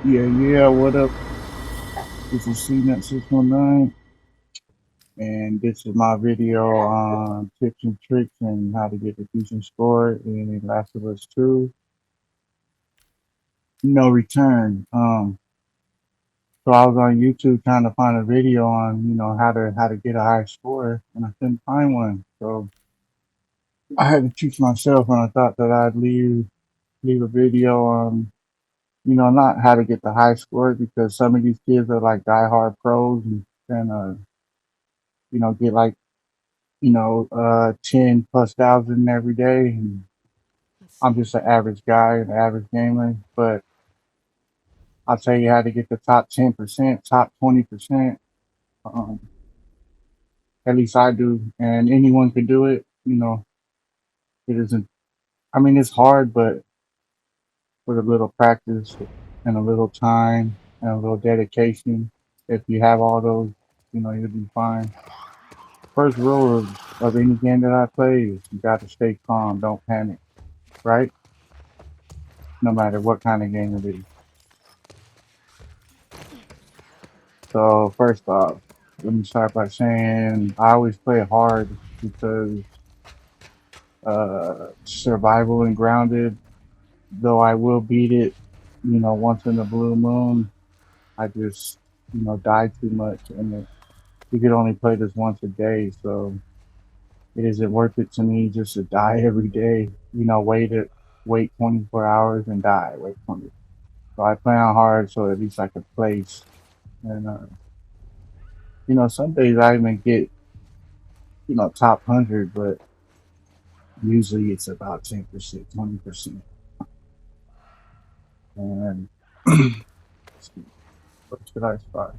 Yeah, what up? This is CNET 619, and this is my video on tips and tricks and how to get a decent score in Last of Us 2. No return. So I was on YouTube trying to find a video on, how to get a high score, and I couldn't find one. So I had to teach myself, and I thought that I'd leave a video on, not how to get the high score because some of these kids are like diehard pros and get like 10 plus thousand every day. And I'm just an average guy, an average gamer. But I'll tell you how to get the top 10%, top 20%. Um, at least I do. And anyone can do it. It isn't, I mean, it's hard, but with a little practice and a little time and a little dedication, if you have all those, you'll be fine. First rule of any game that I play is you got to stay calm. Don't panic, right? No matter what kind of game it is. So first off, let me start by saying I always play hard because survival and grounded, though I will beat it, once in a blue moon, I just, die too much and you could only play this once a day, so it isn't worth it to me just to die every day, wait 24 hours and die, wait 20. So I play on hard so at least I could place. And some days I even get, top 100, but usually it's about 10%, 20%. And what should I start?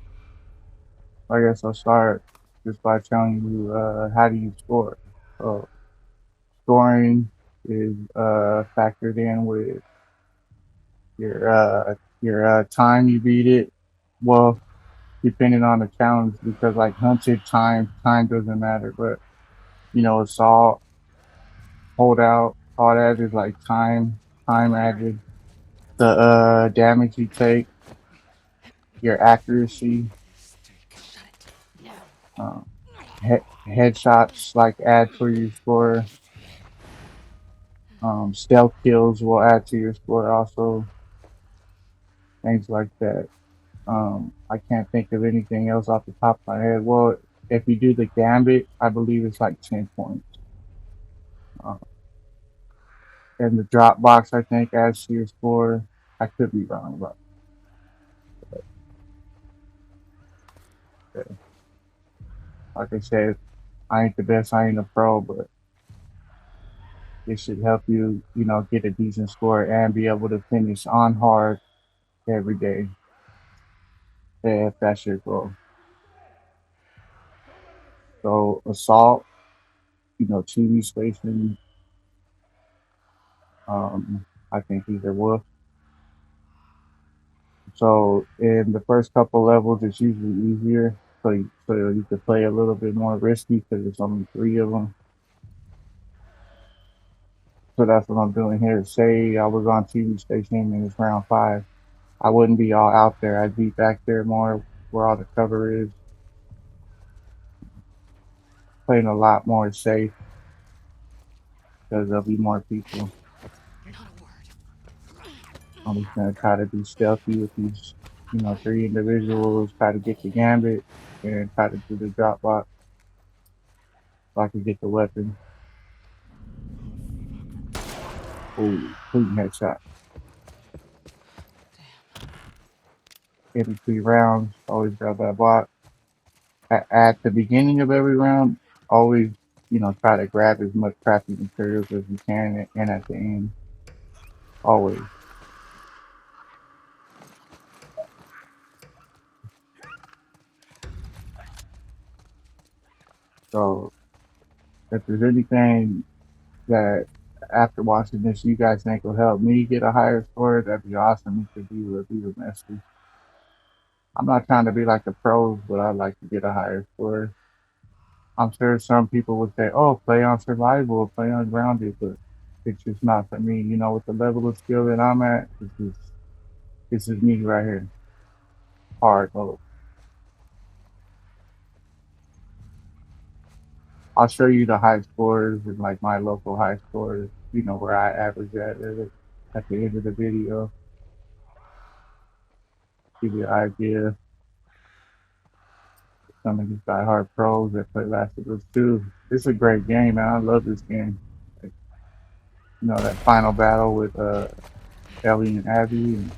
I guess I'll start just by telling you how do you score. So scoring is factored in with your time you beat it. Well, depending on the challenge, because like hunted time doesn't matter, but assault, holdout, all that is like time added. The damage you take, your accuracy, um, headshots like add to your score. Stealth kills will add to your score also. Things like that. I can't think of anything else off the top of my head. Well, if you do the gambit, I believe it's like 10 points. Uh, and the drop box, I think, adds to your score. I could be wrong about that. Like I said, I ain't the best, I ain't a pro, but it should help you, get a decent score and be able to finish on hard every day if that's your goal. So assault, TV station, I think he's a wolf. So in the first couple levels, it's usually easier. So you could play a little bit more risky because there's only three of them. So that's what I'm doing here. Say I was on TV station and it's round 5. I wouldn't be all out there. I'd be back there more where all the cover is, playing a lot more safe because there'll be more people. I'm just gonna try to be stealthy with these, three individuals. Try to get the gambit and try to do the drop box so I can get the weapon. Oh, clean headshot. Every 3 rounds, always grab that block. At the beginning of every round, always, try to grab as much crafting materials as you can, and at the end, always. So if there's anything that after watching this you guys think will help me get a higher score, that'd be awesome. You could leave a message. I'm not trying to be like the pros, but I'd like to get a higher score. I'm sure some people would say, "Oh, play on survival, play on grounded," but it's just not for me. With the level of skill that I'm at, it's just This is me right here. Hard mode. I'll show you the high scores and like my local high scores, you know, where I average at the end of the video. Give you an idea. Some of these die-hard pros that play Last of Us 2. It's a great game, man. I love this game. Like, you know, that final battle with Ellie and Abby, and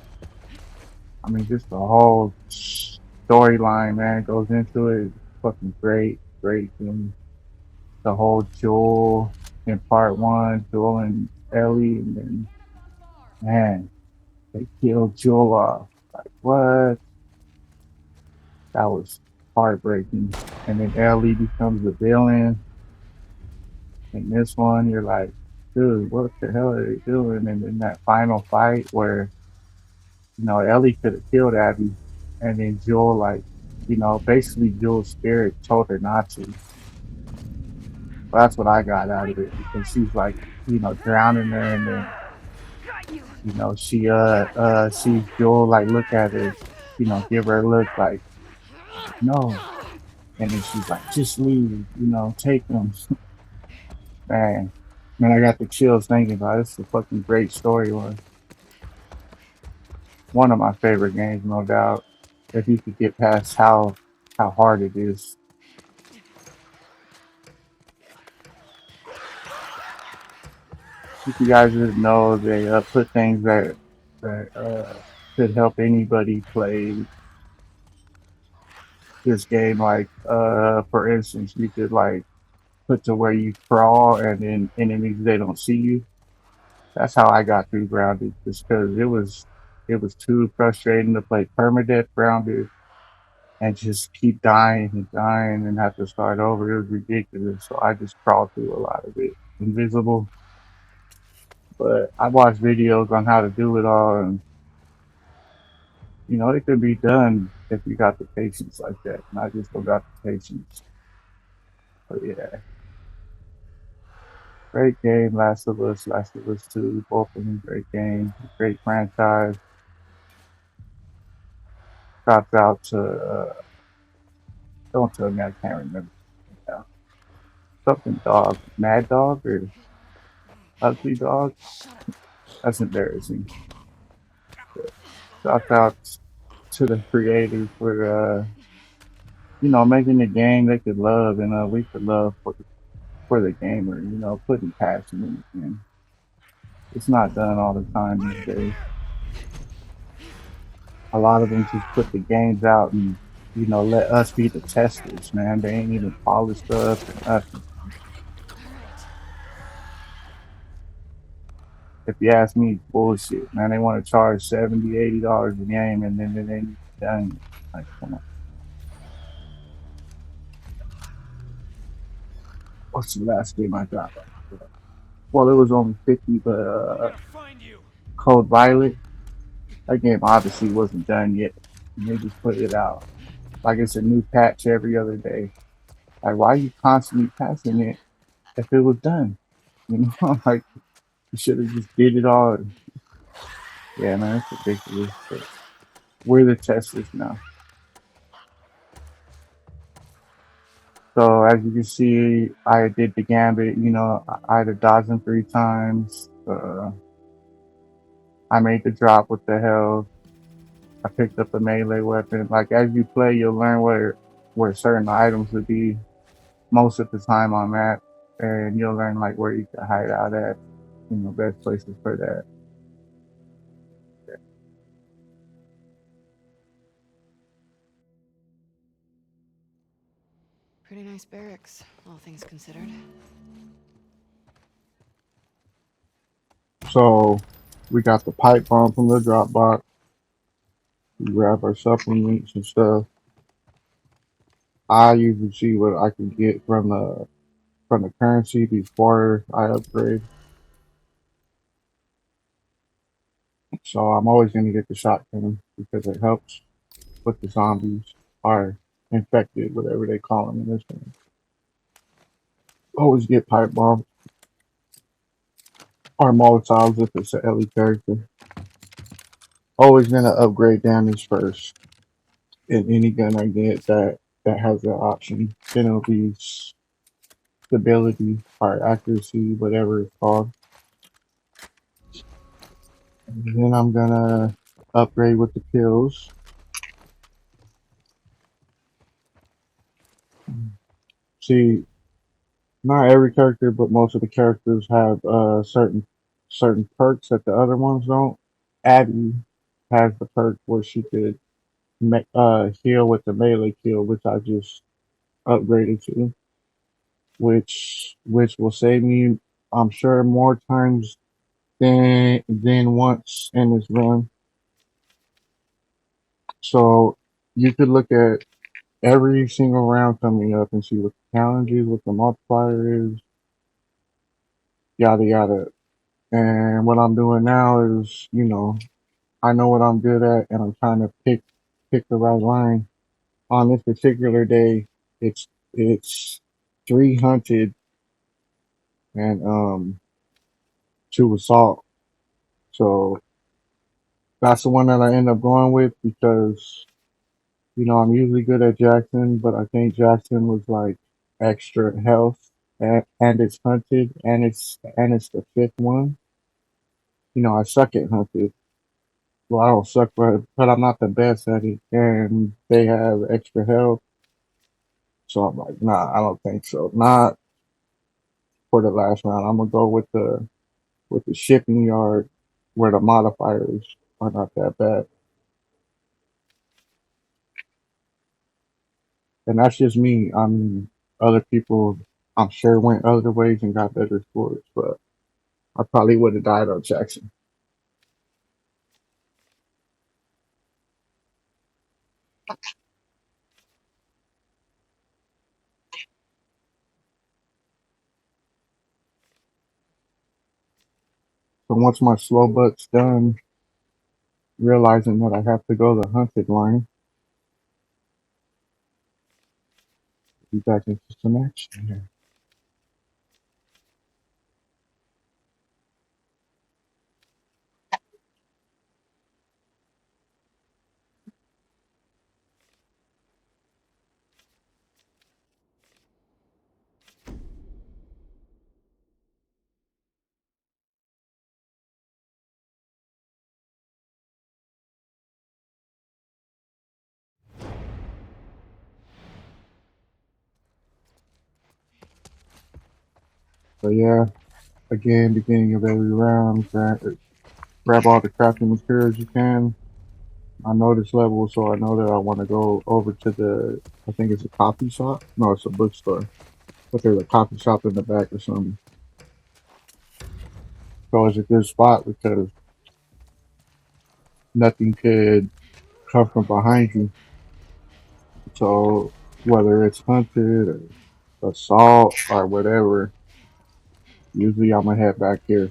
I mean, just the whole storyline, man, goes into it. It's fucking great, great. And the whole Joel in part one, Joel and Ellie, and then man, they killed Joel off. Like what? That was heartbreaking. And then Ellie becomes the villain. In this one, you're like, dude, what the hell are they doing? And then that final fight where, you know, Ellie could have killed Abby, and then Joel, like, you know, basically Joel's spirit told her not to. Well, that's what I got out of it because she's like, you know, drowning her, and then, you know, she sees Joel like look at her, you know, give her a look like no, and then she's like, just leave, you know, take them. Man, man, I got the chills thinking about it. It's a fucking great storyline. One of my favorite games, no doubt. If you could get past how hard it is. If you guys didn't know, they put things that could help anybody play this game. Like for instance, you could like put to where you crawl and then enemies they don't see you. That's how I got through Grounded, just because it was too frustrating to play permadeath Grounded and just keep dying and dying and have to start over. It was ridiculous. So I just crawled through a lot of it. Invisible. But I watched videos on how to do it all, and you know, it could be done if you got the patience like that. And I just don't got the patience. But yeah. Great game, Last of Us 2, both of them great games, great franchise. Shouts out to don't tell me I can't remember now. Something dog, Mad Dog or Ugly Dog. That's embarrassing. Shout out to the creators for you know, making the game they could love and we could love for the gamer, you know, putting passion in the game. It's not done all the time these days. A lot of them just put the games out and you know let us be the testers, man. They ain't even polished up or nothing. If you ask me, it's bullshit, man. They want to charge $70, $80 a game and then they ain't done. Like, come on. What's the last game I got? Well, it was only 50, but Code Violet, that game obviously wasn't done yet. And they just put it out. Like it's a new patch every other day. Like, why are you constantly patching it if it was done? You know, like you should have just did it all. Yeah, man, it's ridiculous. But we're the testers now. So as you can see, I did the gambit. You know, I had to dodge him 3 times. I made the drop with the hell. I picked up a melee weapon. Like as you play, you'll learn where certain items would be most of the time on map, and you'll learn like where you can hide out at. You know, best places for that. Pretty nice barracks, all things considered. So we got the pipe bomb from the drop box. We grab our supplements and stuff. I usually see what I can get from the currency before I upgrade. So I'm always gonna get the shotgun because it helps with the zombies or infected, whatever they call them in this game. Always get pipe bombs or Molotovs if it's an Ellie character. Always gonna upgrade damage first in any gun I get that has that option. Then it'll be stability or accuracy, whatever it's called. And then I'm gonna upgrade with the kills. See, not every character, but most of the characters have certain perks that the other ones don't. Abby has the perk where she could heal with the melee kill, which I just upgraded to, which will save me, I'm sure, more times than once in this run. So you could look at every single round coming up and see what the challenge is, what the multiplier is, yada yada. And what I'm doing now is, I know what I'm good at, and I'm trying to pick the right line. On this particular day, it's 300 and 2 assault. So that's the one that I end up going with because I'm usually good at Jackson, but I think Jackson was like extra health, and it's hunted, and it's the fifth one. I suck at hunted. Well, I don't suck, but I'm not the best at it, and they have extra health. So I'm like, nah, I don't think so. Not for the last round. I'm gonna go with the shipping yard where the modifiers are not that bad. And that's just me. I mean, other people, I'm sure, went other ways and got better scores, but I probably would have died on Jackson. So once my slow butt's done, realizing that I have to go the hunted line, be back into some action here. So yeah, again, beginning of every round, grab all the crafting materials you can. I know this level, so I know that I want to go over to I think it's a coffee shop. No, it's a bookstore. But there's a coffee shop in the back or something. So it's a good spot because nothing could come from behind you. So whether it's hunted or assault or whatever, usually I'm gonna head back here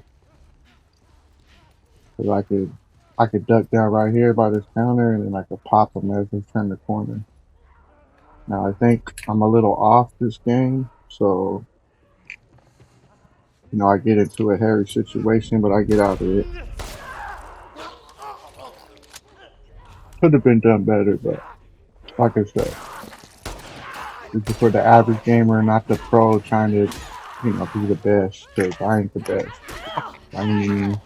because I could duck down right here by this counter and then I could pop them as they turn the corner. Now I think I'm a little off this game, so I get into a hairy situation, but I get out of it. Could have been done better, but like I said, this is for the average gamer, not the pro trying to, be the best. Because I ain't the best by any means.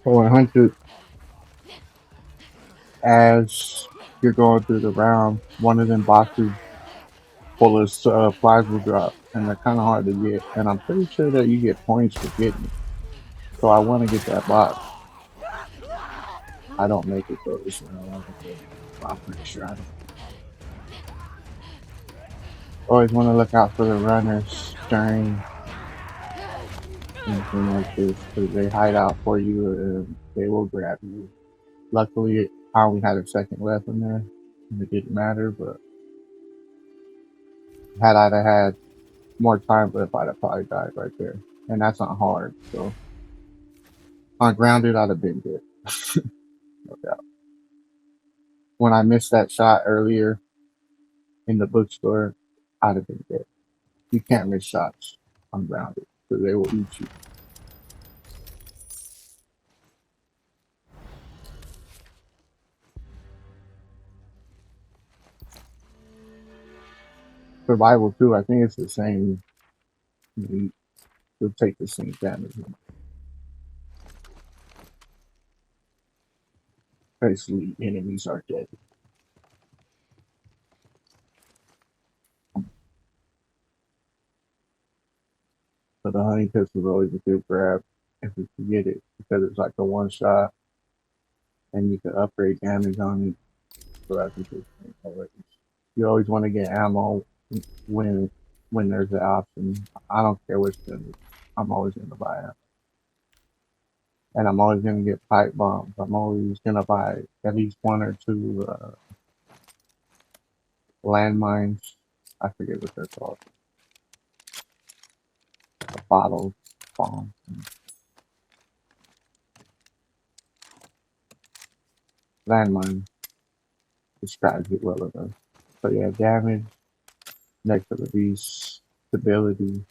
So 100 as you're going through the round, one of them boxes full of flies will drop, and they're kind of hard to get. And I'm pretty sure that you get points for getting it. So I want to get that box. I don't make it though this round. I don't think. I'm pretty sure I don't. Always want to look out for the runners during anything like this because they hide out for you and they will grab you. Luckily, I only had a second left in there, and it didn't matter. But had I had more time left, I'd have probably died right there. And that's not hard. So on grounded, I'd have been good. No doubt. When I missed that shot earlier in the bookstore, I'd have been dead. You can't miss shots on grounded because they will eat you. Survival too. I think it's the same. You'll take the same damage. Basically, enemies are dead. So the honey pistol is always a good grab if you can get it because it's like a one shot and you can upgrade damage on it. So that's a good thing always. You always want to get ammo when when there's an option. I don't care which gun. I'm always gonna buy it. And I'm always gonna get pipe bombs. I'm always gonna buy at least one or two landmines. I forget what they're called. A bottle bomb. Landmine describes it well enough. So yeah, damage, next to the beast, stability.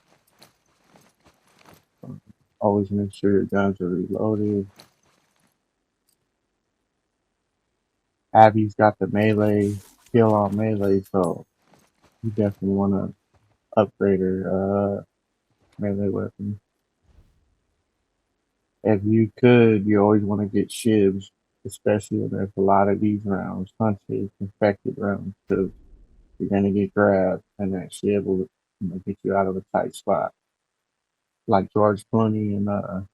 Always make sure your guns are reloaded. Abby's got the melee, kill on melee, so you definitely want to upgrade her melee weapon. If you could, you always want to get shivs, especially when there's a lot of these rounds, hunted, infected rounds, because you're gonna get grabbed, and that shiv will get you out of a tight spot. Like George Clooney and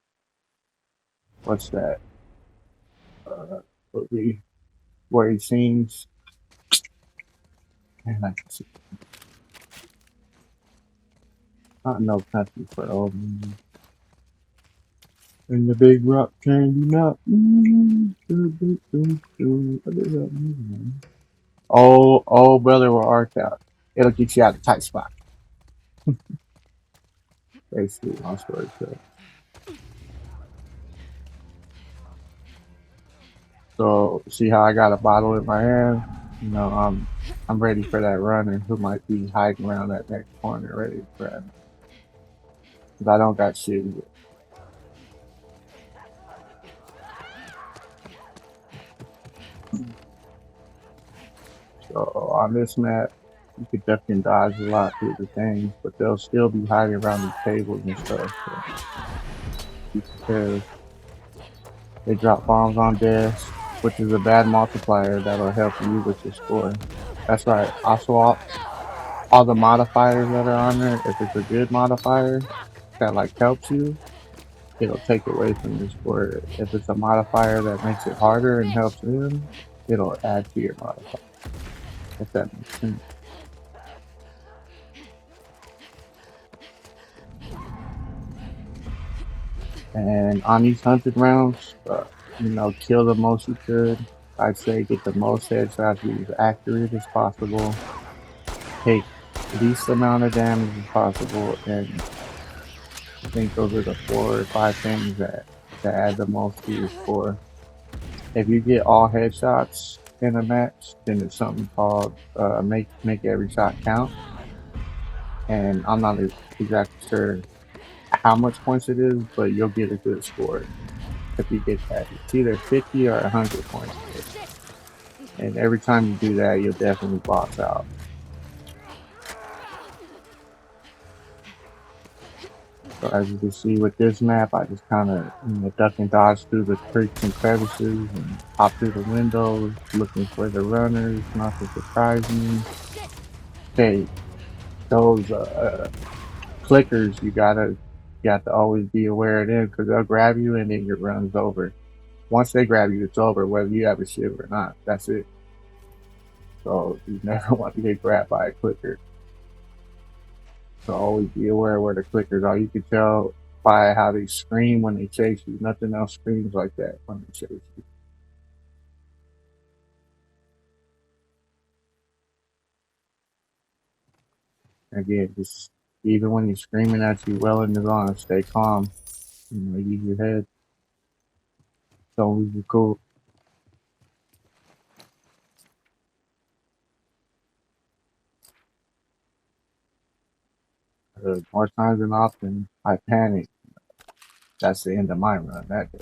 what's that movie where he sings, and I can see, not No Country for Old Men. And the big rock candy mountain. What is that movie? Oh, brother, we're arced out. It'll get you out of a tight spot. Basically, long story short. So, see how I got a bottle in my hand? You know, I'm ready for that runner who might be hiding around that next corner ready to grab me. Because I don't got shit yet. So, on this map, you could definitely dodge a lot through the things, but they'll still be hiding around these tables and stuff. So, be prepared. They drop bombs on desks, which is a bad multiplier that'll help you with your score. That's right. Also, all the modifiers that are on there, if it's a good modifier that like helps you, it'll take away from your score. If it's a modifier that makes it harder and helps them, it'll add to your modifier. If that makes sense. And on these hunted rounds, kill the most you could. I'd say get the most headshots, be as accurate as possible, take least amount of damage as possible, and I think those are the 4 or 5 things that add the most to your score. If you get all headshots in a match, then it's something called make every shot count. And I'm not exactly sure how much points it is, but you'll get a good score if you get that. It's either 50 or 100 points. And every time you do that, you'll definitely boss out. So as you can see with this map, I just kind of duck and dodge through the creeks and crevices and hop through the windows, looking for the runners, not to surprise me. Okay, those clickers, you got to always be aware of them because they'll grab you and then your run's over. Once they grab you, it's over, whether you have a shiv or not. That's it. So you never want to get grabbed by a clicker. So always be aware where the clickers are. You can tell by how they scream when they chase you. Nothing else screams like that when they chase you. Again, just even when he's screaming at you, well in the gone, stay calm. You know, use your head. Don't lose your cool. More times than often, I panic. That's the end of my run that day.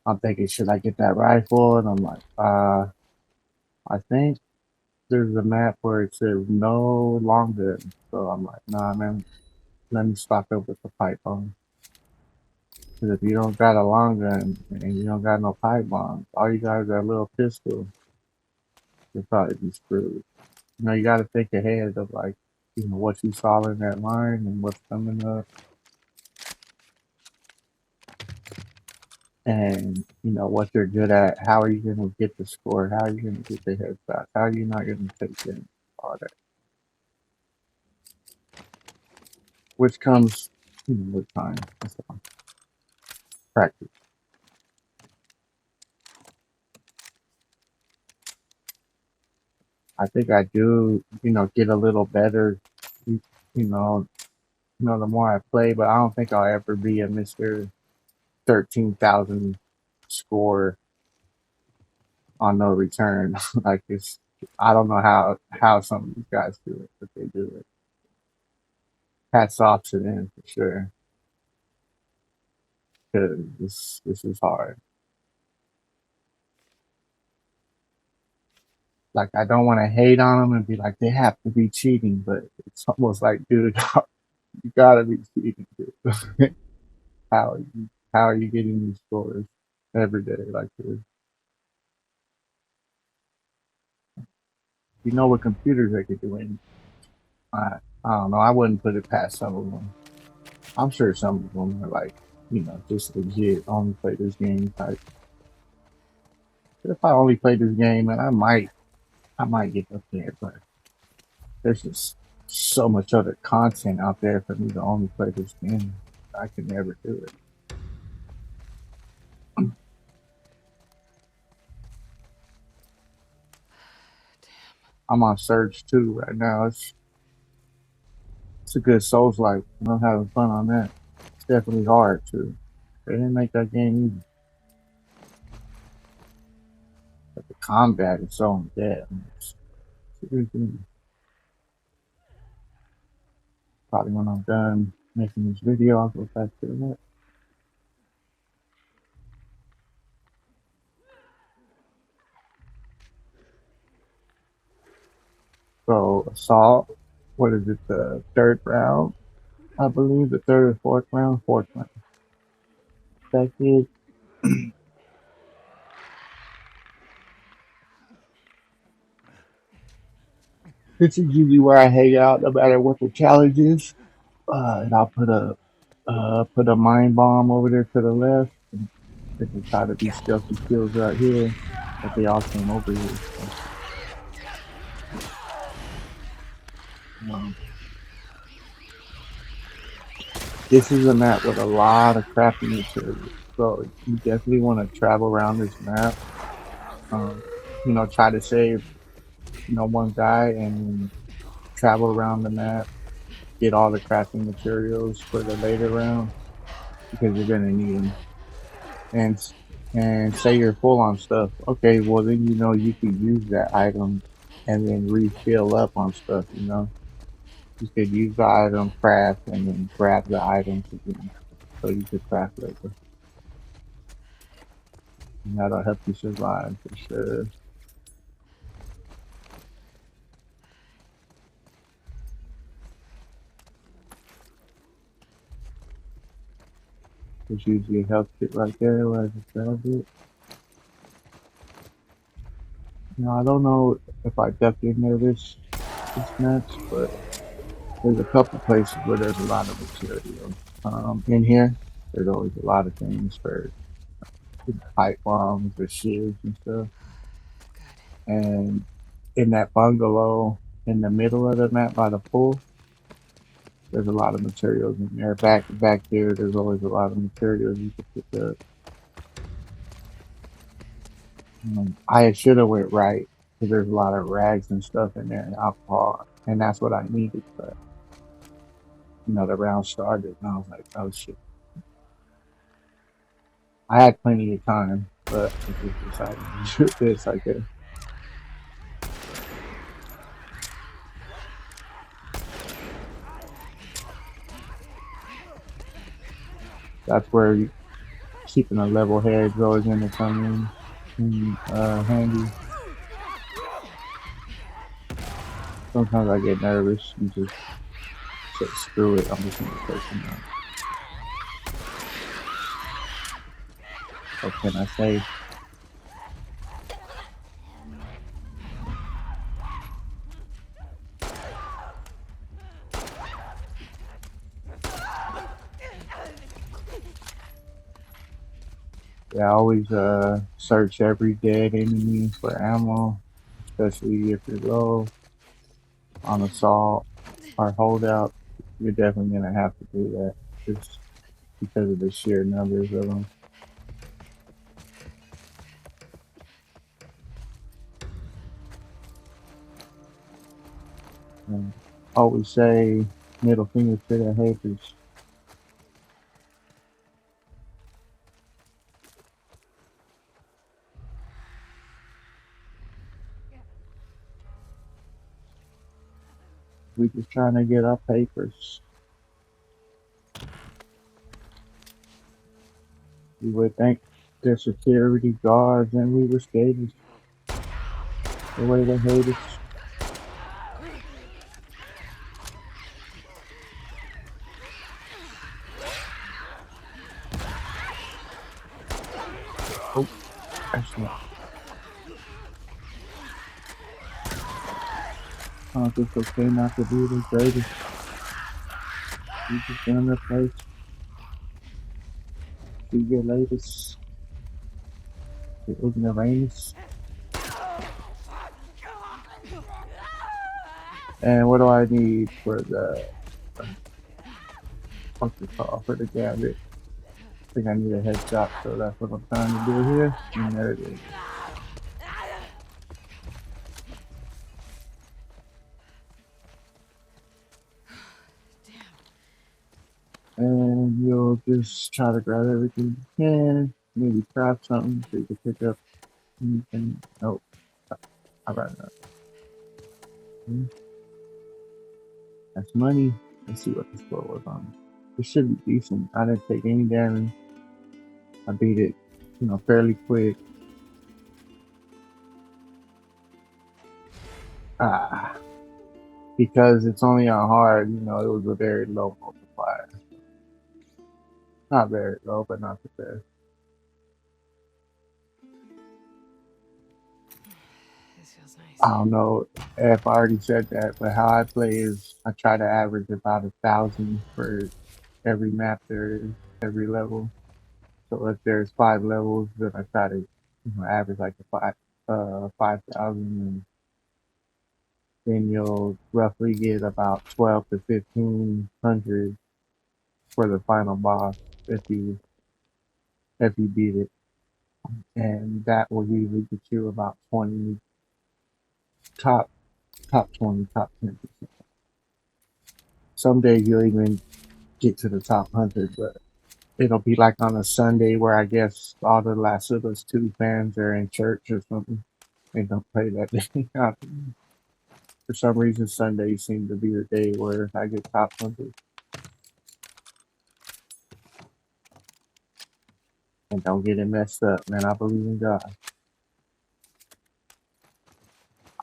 I'm thinking, should I get that rifle? And I'm like, I think there's a map where it says no longer. So I'm like, nah, man, let me stock up with the pipe bomb. Because if you don't got a long gun and you don't got no pipe bombs, all you got is that little pistol, you'll probably be screwed. You know, you got to think ahead of like, you know, what you saw in that line and what's coming up, and you know what you're good at. How are you going to get the score? How are you going to get the headshots? How are you not going to take in all that? Which comes, you know, with time. That's all. Practice. I think I do, you know, get a little better, you know, the more I play, but I don't think I'll ever be a Mr. 13,000 score on no return. Like it's, I don't know how some of these guys do it, but they do it. Hats off to them for sure, because this is hard. Like I don't want to hate on them and be like they have to be cheating, but it's almost like, dude, you gotta be cheating, dude. How are you getting these scores every day like this? You know, with computers they could do anything. I don't know. I wouldn't put it past some of them. I'm sure some of them are like, you know, just legit only play this game type. But if I only play this game, and I might get up there, but there's just so much other content out there for me to only play this game. I could never do it. I'm on Surge 2 right now. It's a good Souls like. I'm having fun on that. It's definitely hard too. They didn't make that game easy. But the combat is so in depth. Probably when I'm done making this video, I'll go back to that. So assault. What is it? The third round, I believe. The third or fourth round. Fourth round. Second. This is usually where I hang out, no matter what the challenge is. And I'll put a mind bomb over there to the left, and they can try to be stealthy kills right here, but they all came over here. So, um, this is a map with a lot of crafting materials, so you definitely want to travel around this map. Um, you know, try to save, you know, one guy and travel around the map, get all the crafting materials for the later round because you're gonna need them. And say you're full on stuff. Okay, well then you know you can use that item and then refill up on stuff. You know, you could use the item, craft, and then grab the items again, so you could craft later. And that'll help you survive for sure. There's usually a health kit right there where I just grabbed it. You know, I don't know if I ducked in there this match, but there's a couple places where there's a lot of material. In here, there's always a lot of things for pipe bombs or shields and stuff. Good. And in that bungalow in the middle of the map by the pool, there's a lot of materials in there. Back there, there's always a lot of materials you can pick up. I should have went right because there's a lot of rags and stuff in there and alcohol, and that's what I needed. But the round started, and I was like, oh shit. I had plenty of time, but I just decided to do this. I guess that's where keeping a level head is always going to come in handy. Sometimes I get nervous and just say, screw it, I'm just going to take them out. What can I say? Yeah, I always search every dead enemy for ammo, especially if you're low on assault or holdout. You're definitely going to have to do that just because of the sheer numbers of them. And always say middle finger to the haters. We just trying to get our papers. We would thank their security guards and we were skated the way they hate us. Oh, that's not. It's okay not to be the greatest. You just gonna replace to your latest, the ignoramus. And what do I need for the what's it called for the gambit? I think I need a headshot, so that's what I'm trying to do here. And there it is. And you'll just try to grab everything you can. Maybe craft something so you can pick up anything. Nope. I ran out. That's money. Let's see what the score was on. It should be decent. I didn't take any damage. I beat it, fairly quick. Ah, because it's only on hard, it was a very low multiplier. Not very low, but not the best. This feels I nice. don't know if I already said that, but how I play is I try to average about 1,000 for every map there is, every level. So if there's 5 levels, then I try to average like a 5,000, and then you'll roughly get about 12 to 1,500 for the final boss if you beat it, and that will usually get you about 20 top top 20 top 10%. Some days you'll even get to the top 100, but it'll be like on a Sunday where I guess all the Last of Us 2 fans are in church or something. They don't play that day. For some reason, Sundays seem to be the day where I get top 100. And don't get it messed up, man. I believe in God.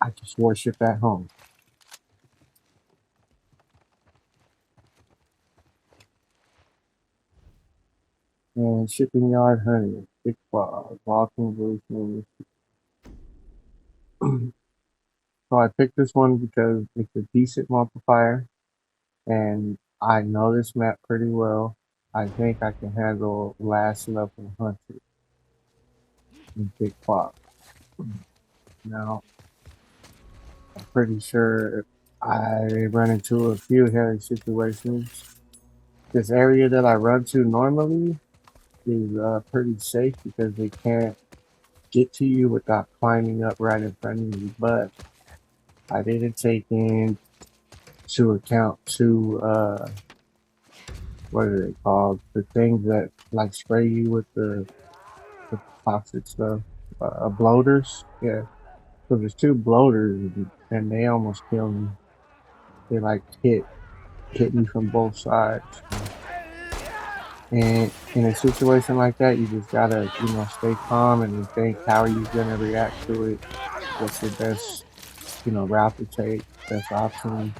I just worship at home. And shipping yard honey, big ball, walking blues. So I picked this one because it's a decent multiplier, and I know this map pretty well. I think I can handle last level hunter. and pick clock. Now, I'm pretty sure I run into a few hairy situations. This area that I run to normally is pretty safe because they can't get to you without climbing up right in front of you. But I didn't take into account what are they called? The things that like spray you with the toxic stuff. Bloaters. Yeah. So there's two bloaters and they almost killed me. They like hit me from both sides. And in a situation like that, you just gotta, stay calm and think how are you gonna react to it. What's your best, route to take, best option,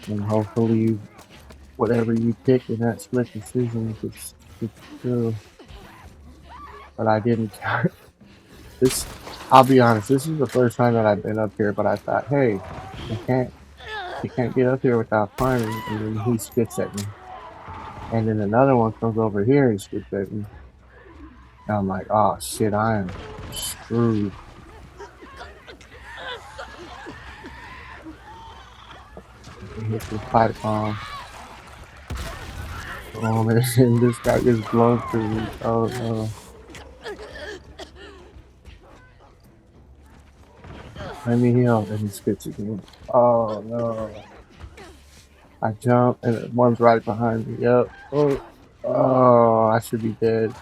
and hopefully whatever you pick in that split decision gets through. But I didn't count this. I'll be honest. This is the first time that I've been up here, but I thought, hey, I can't, you can't get up here without climbing. And then he spits at me, and then another one comes over here and spits at me. And I'm like, oh shit, I am screwed. And hit this pipe bomb. Oh man, and this guy gets blown through me. Oh no. Let me heal. And he spits again. Oh no. I jump and one's right behind me. Yep. Oh, I should be dead.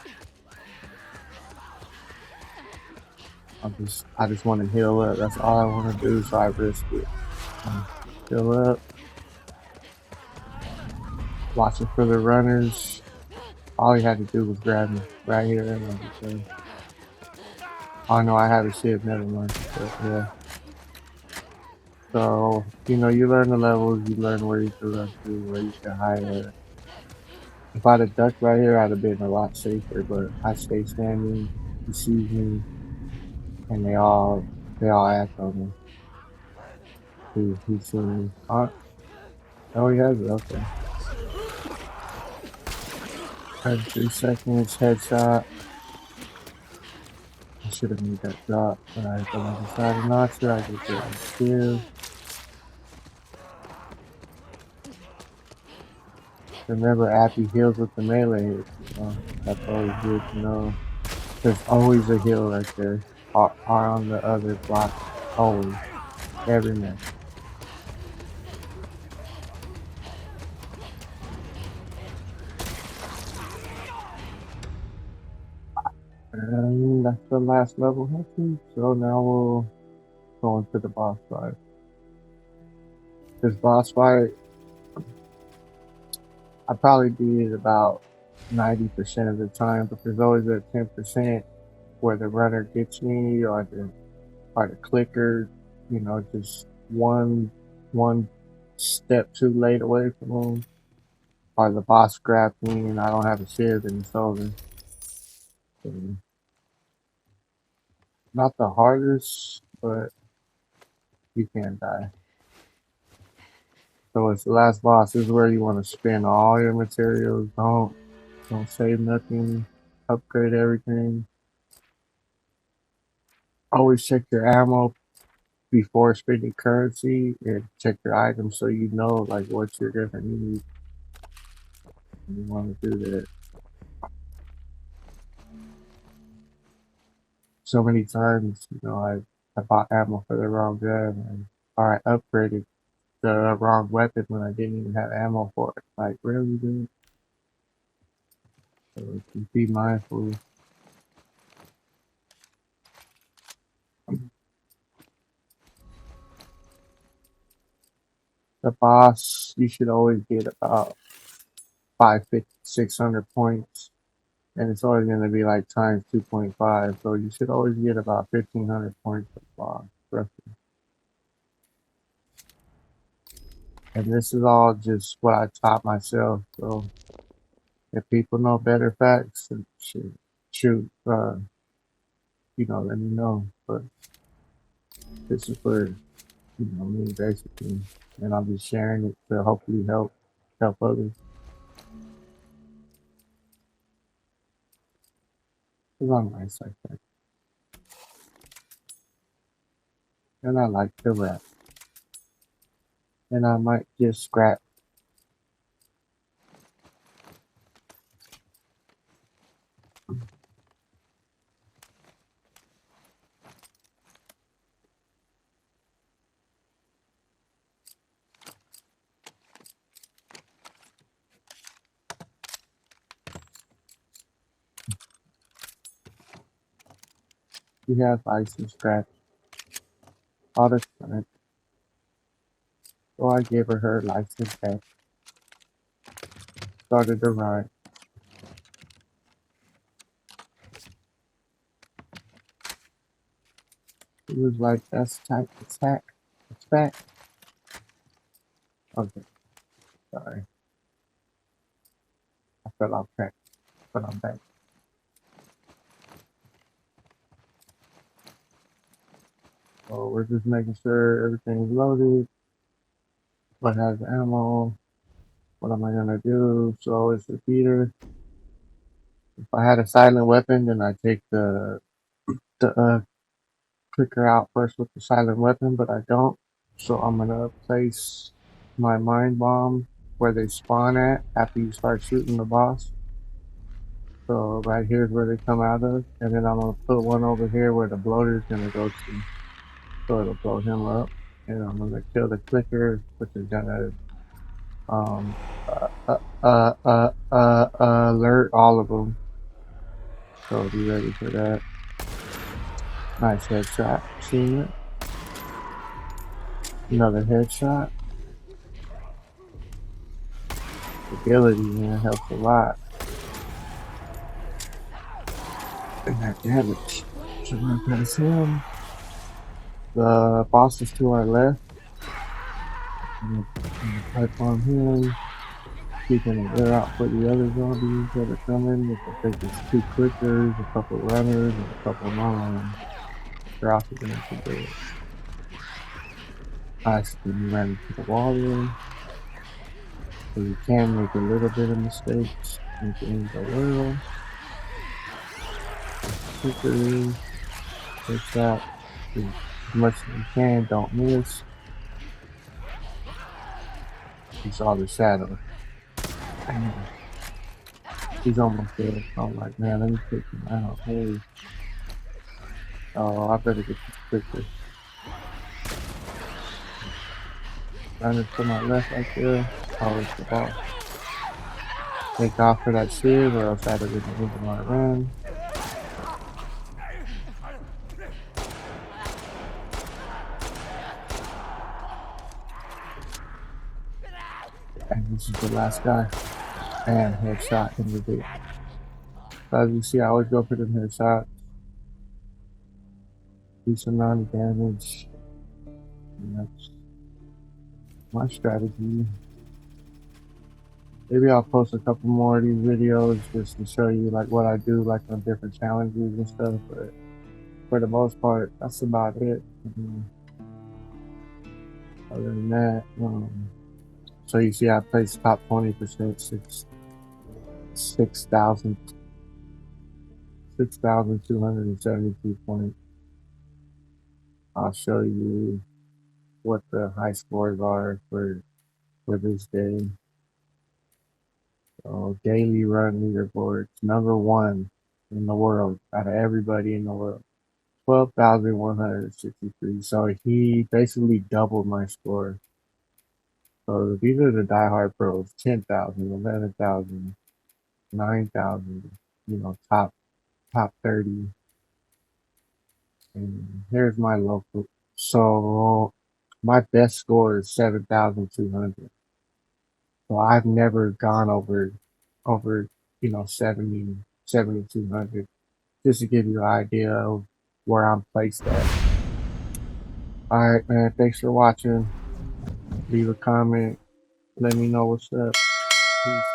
I just want to heal up. That's all I want to do, so I risk it. Heal up. Watching for the runners. All he had to do was grab me right here and everything. Oh no, I have a shiv, never mind. But yeah. So, you learn the levels, you learn where you can run to, where you can hide at. If I'd have ducked right here, I'd have been a lot safer, but I stay standing, he sees me, and they all act on me. He's seen me. Oh, he has it, okay. 3 seconds, headshot. I should have made that drop, but I decided not to. I get the shiv. Remember, Appy heals with the melee hits. That's always good to know. There's always a heal right there. Or on the other block. Always. Every match. And that's the last level, I think. So now we'll go into the boss fight. This boss fight, I probably beat it about 90% of the time, but there's always that 10% where the runner gets me or the clicker, just one step too late away from him. Or the boss grabs me and I don't have a shield and it's over. So, not the hardest, but you can't die. So it's the last boss. This is where you want to spend all your materials. Don't save nothing. Upgrade everything. Always check your ammo before spending currency and check your items so you know like what you're gonna need. You want to do that. So many times, I bought ammo for the wrong gun or I upgraded the wrong weapon when I didn't even have ammo for it. Like really, dude. So be mindful. The boss, you should always get about 550, 600 points, and it's always going to be like times 2.5. So you should always get about 1,500 points for the boss, roughly. And this is all just what I taught myself. So if people know better facts, then shoot, let me know. But this is for me basically, and I'll be sharing it to hopefully help others. It's not nice like that. And I like the rap. And I might just scrap. We have ice and scratch all the time. So I gave her license back. Started to ride. He was like, that's type attack. It's back. Okay, sorry. I fell off track, but I'm back. So we're just making sure everything's loaded. What has ammo? What am I gonna do? So it's the beater. If I had a silent weapon, then I take the clicker out first with the silent weapon, but I don't. So I'm gonna place my mind bomb where they spawn at after you start shooting the boss. So right here is where they come out of, and then I'm gonna put one over here where the bloater is gonna go to, so it'll blow him up. And I'm gonna kill the clicker, which is gonna um alert all of them. So be ready for that. Nice headshot. Seen it. Another headshot. Ability, man, helps a lot. And that damage. So we're gonna pass him. The boss is to our left. I'm gonna pipe on him. Keeping an ear out for the other zombies that are coming. Which I think it's 2 clickers, a couple runners, and a couple mines. They're also gonna be dead. I accidentally ran into the wall there. So you can make a little bit of mistakes in the world. Quicker, headshot, as much as you can, don't miss. You saw the shadow. Damn. He's almost dead. I'm like, man, let me take him out. Hey. Oh, I better get this quicker. Running to my left right there. Oh, it's the boss. Take off for that shiv or else I would have been my run. And this is the last guy. And headshot in the dick. So as you see, I always go for them headshots. Decent amount of damage. And that's my strategy. Maybe I'll post a couple more of these videos just to show you like what I do like on different challenges and stuff, but for the most part, that's about it. Other than that, so you see I placed top 20%, 6,272 points. I'll show you what the high scores are for this day. So daily run leaderboards, number 1 in the world out of everybody in the world. 12,163. So he basically doubled my score. So these are the diehard pros: 10,000, 11,000, 9,000. Top 30. And here's my local. So my best score is 7,200. So I've never gone over 7,200. Just to give you an idea of where I'm placed at. Alright, man, thanks for watching. Leave a comment. Let me know what's up. Peace.